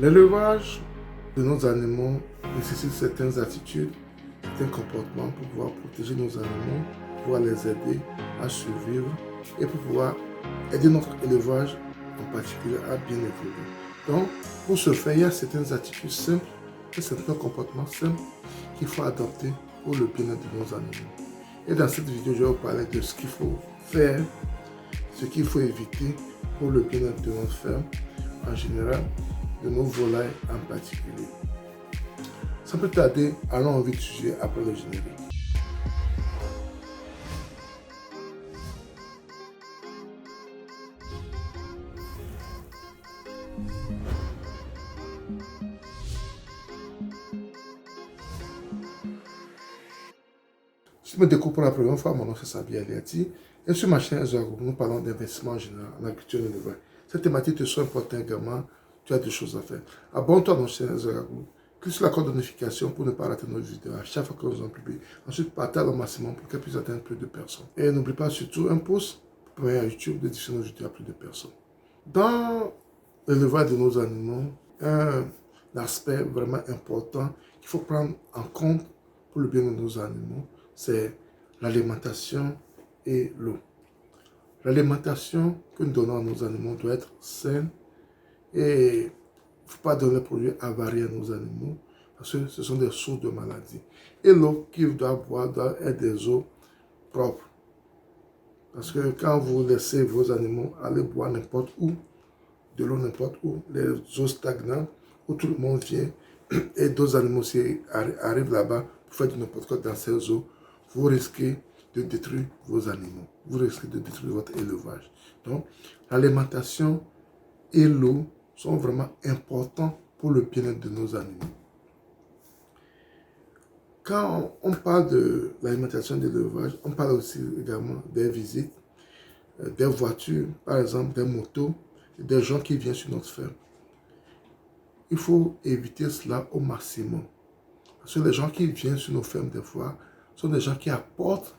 L'élevage de nos animaux nécessite certaines attitudes, certains comportements pour pouvoir protéger nos animaux, pour pouvoir les aider à survivre et pour pouvoir aider notre élevage en particulier à bien évoluer. Donc, pour ce faire, il y a certaines attitudes simples et certains comportements simples qu'il faut adopter pour le bien-être de nos animaux. Et dans cette vidéo, je vais vous parler de ce qu'il faut faire, ce qu'il faut éviter pour le bien-être de notre ferme en général, de nos volailles en particulier. Sans plus tarder, allons au vif du sujet après le générique. Si je me découvre pour la première fois, mon nom c'est Sabi Aliati et sur ma chaîne Ezra Group, nous parlons d'investissement en général en agriculture et l'élevage. Cette thématique te soit importante également, tu as deux choses à faire. Abonne-toi à notre chaîne Ezra Group, clique sur la cloche de notification pour ne pas rater nos vidéos à chaque fois que nous en publions. Ensuite, partage au maximum pour qu'elle puisse atteindre plus de personnes. Et n'oublie pas surtout un pouce pour permettre à YouTube de diffuser nos vidéos à plus de personnes. Dans l'élevage de nos animaux, un aspect vraiment important qu'il faut prendre en compte pour le bien de nos animaux, c'est l'alimentation et l'eau. L'alimentation que nous donnons à nos animaux doit être saine et il ne faut pas donner des produits avariés à nos animaux parce que ce sont des sources de maladies. Et l'eau qu'ils doivent boire doit être des eaux propres. Parce que quand vous laissez vos animaux aller boire n'importe où, de l'eau n'importe où, les eaux stagnantes, où tout le monde vient, et d'autres animaux aussi arrivent là-bas pour faire du n'importe quoi dans ces eaux, vous risquez de détruire vos animaux. Vous risquez de détruire votre élevage. Donc, l'alimentation et l'eau sont vraiment importants pour le bien-être de nos animaux. Quand on parle de l'alimentation et de l'élevage, on parle aussi également des visites, des voitures, par exemple des motos, des gens qui viennent sur notre ferme. Il faut éviter cela au maximum. Parce que les gens qui viennent sur nos fermes des fois sont des gens qui apportent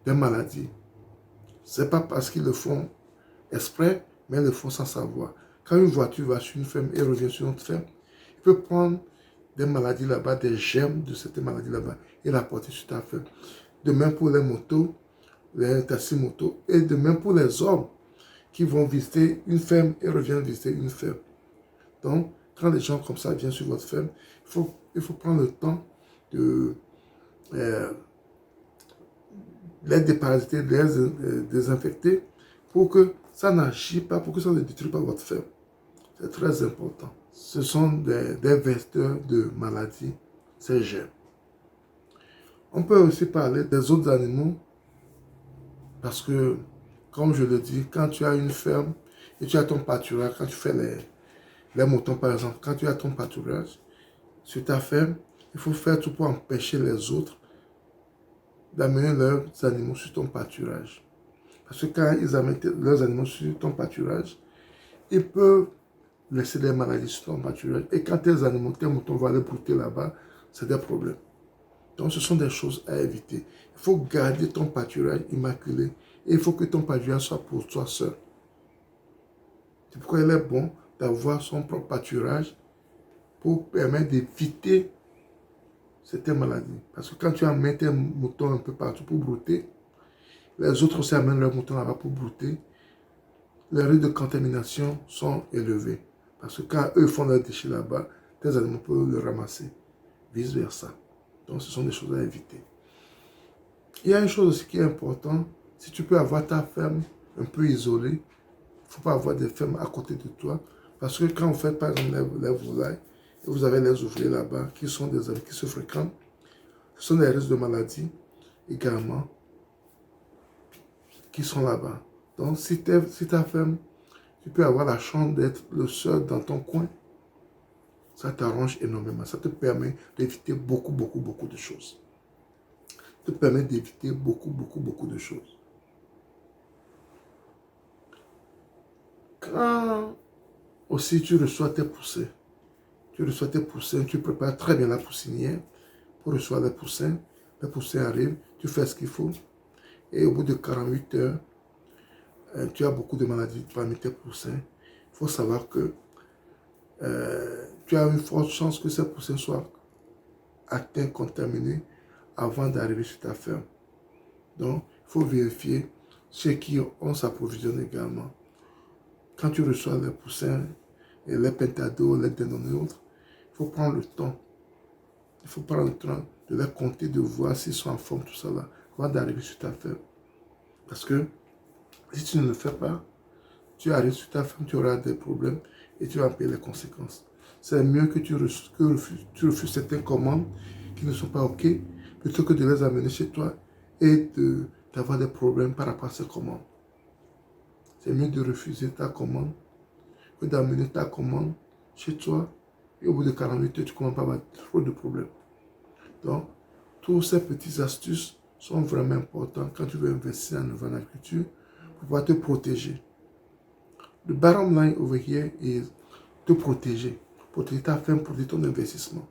des maladies. Ce n'est pas parce qu'ils le font exprès, mais ils le font sans savoir. Quand une voiture va sur une ferme et revient sur notre ferme, il peut prendre des maladies là-bas, des germes de cette maladie là-bas et l'apporter sur ta ferme. De même pour les motos, les taxis-motos et de même pour les hommes qui vont visiter une ferme et reviennent visiter une ferme. Donc, quand les gens comme ça viennent sur votre ferme, il faut prendre le temps de les déparasiter, les désinfecter pour que ça n'agisse pas, pour que ça ne détruise pas votre ferme. C'est très important. Ce sont des vecteurs de maladies, ces germes. On peut aussi parler des autres animaux parce que, comme je le dis, quand tu as une ferme et tu as ton pâturage, quand tu fais les moutons par exemple, quand tu as ton pâturage sur ta ferme, il faut faire tout pour empêcher les autres d'amener leurs animaux sur ton pâturage. Parce que quand ils amènent leurs animaux sur ton pâturage, ils peuvent laisser des maladies sur ton pâturage. Et quand tes animaux, tes moutons vont aller brouter là-bas, c'est des problèmes. Donc ce sont des choses à éviter. Il faut garder ton pâturage immaculé. Et il faut que ton pâturage soit pour toi seul. C'est pourquoi il est bon d'avoir son propre pâturage pour permettre d'éviter certaines maladies. Parce que quand tu amènes tes moutons un peu partout pour brouter, les autres aussi amènent leurs moutons là-bas pour brouter, les risques de contamination sont élevés. Parce que quand eux font leurs déchets là-bas, tes animaux peuvent le ramasser. Vice versa. Donc ce sont des choses à éviter. Il y a une chose aussi qui est importante, si tu peux avoir ta ferme un peu isolée, il ne faut pas avoir des fermes à côté de toi. Parce que quand vous faites par exemple les volailles, et vous avez les ouvriers là-bas qui sont des hommes qui se fréquentent, ce sont des risques de maladies également qui sont là-bas. Donc si ta ferme, tu peux avoir la chance d'être le seul dans ton coin, ça t'arrange énormément. Ça te permet d'éviter beaucoup de choses. Ça te permet d'éviter beaucoup de choses. Quand aussi tu reçois tes poussins, tu prépares très bien la poussinière pour recevoir les poussins arrivent, tu fais ce qu'il faut. Et au bout de 48 heures, tu as beaucoup de maladies parmi tes poussins. Il faut savoir que tu as une forte chance que ces poussins soient atteints, contaminés avant d'arriver sur ta ferme. Donc, il faut vérifier chez qui on s'approvisionne également. Quand tu reçois les poussins, et les pentados, les dénommés et autres, il faut prendre le temps. Il faut prendre le temps de les compter, de voir s'ils sont en forme, tout ça là, avant d'arriver sur ta ferme. Parce que si tu ne le fais pas, tu arrives sur ta ferme, tu auras des problèmes et tu vas payer les conséquences. C'est mieux que tu refuses certaines commandes qui ne sont pas OK, plutôt que de les amener chez toi et d'avoir des problèmes par rapport à ces commandes. C'est mieux de refuser ta commande que d'amener ta commande chez toi et au bout de 48 heures, tu ne commences pas à avoir trop de problèmes. Donc, toutes ces petites astuces sont vraiment importantes quand tu veux investir en agriculture pour pouvoir te protéger. The bottom line over here is te protéger. Protéger ta ferme, protéger ton investissement.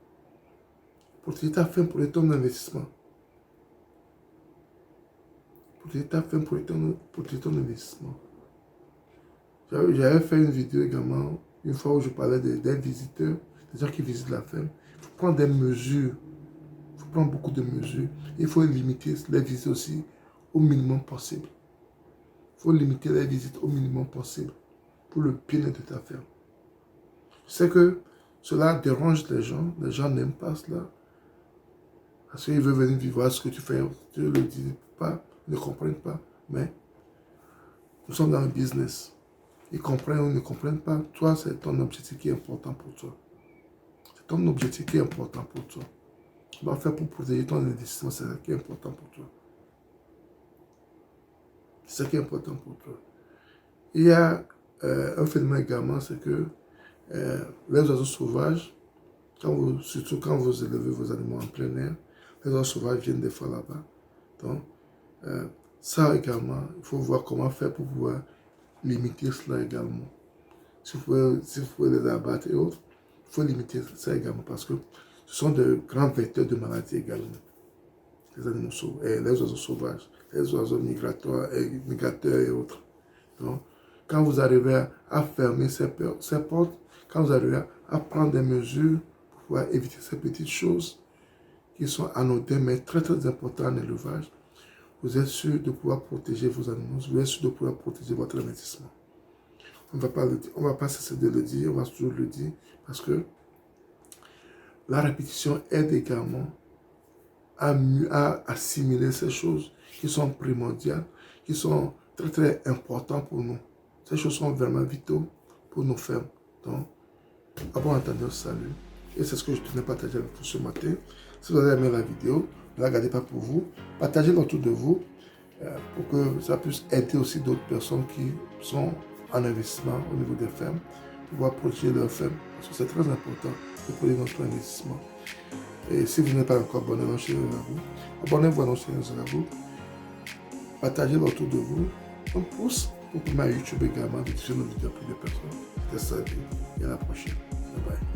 Protéger ta ferme, protéger ton investissement. Protéger ta ferme, protéger ton investissement. J'avais fait une vidéo également, une fois où je parlais des visiteurs, des gens qui visitent la ferme. Il faut prendre des mesures. Il faut prendre beaucoup de mesures. Il faut limiter les visites aussi au minimum possible. Il faut limiter les visites au minimum possible pour le bien-être de ta ferme. Je sais que cela dérange les gens n'aiment pas cela. Parce qu'ils veulent venir voir ce que tu fais. Tu ne le dis pas, ils ne comprennent pas. Mais nous sommes dans le business. Ils comprennent ou ne comprennent pas. Toi, c'est ton objectif qui est important pour toi. C'est ton objectif qui est important pour toi. Tu dois faire pour protéger ton investissement, c'est ce qui est important pour toi. C'est ce qui est important pour toi. Il y a un phénomène également, c'est que les oiseaux sauvages, surtout quand vous élevez vos animaux en plein air, les oiseaux sauvages viennent des fois là-bas. Donc, ça également, il faut voir comment faire pour pouvoir limiter cela également. Si vous pouvez les abattre et autres, il faut limiter ça également parce que ce sont de grands vecteurs de maladies également. Les animaux sauvages, les oiseaux sauvages, les oiseaux migrateurs et autres. Donc, quand vous arrivez à fermer ces portes, quand vous arrivez à prendre des mesures pour pouvoir éviter ces petites choses qui sont anodines mais très très importantes en élevage, vous êtes sûr de pouvoir protéger vos animaux, vous êtes sûr de pouvoir protéger votre investissement. On ne va pas cesser de le dire, on va toujours le dire parce que la répétition aide également à assimiler ces choses qui sont primordiales, qui sont très très importantes pour nous. Ces choses sont vraiment vitaux pour nos fermes. Donc, à bon entendeur, salut. Et c'est ce que je tenais à partager avec vous ce matin. Si vous avez aimé la vidéo, ne la gardez pas pour vous. Partagez-la autour de vous pour que ça puisse aider aussi d'autres personnes qui sont en investissement au niveau des fermes, pour pouvoir protéger leurs fermes. Parce que c'est très important de protéger notre investissement. Et si vous n'êtes pas encore abonné à notre chaîne, abonnez-vous à notre chaîne. Partagez-la autour de vous. Un pouce pour permettre à YouTube également de diffuser nos vidéos à plus de personnes. C'était ça et à la prochaine. Bye bye.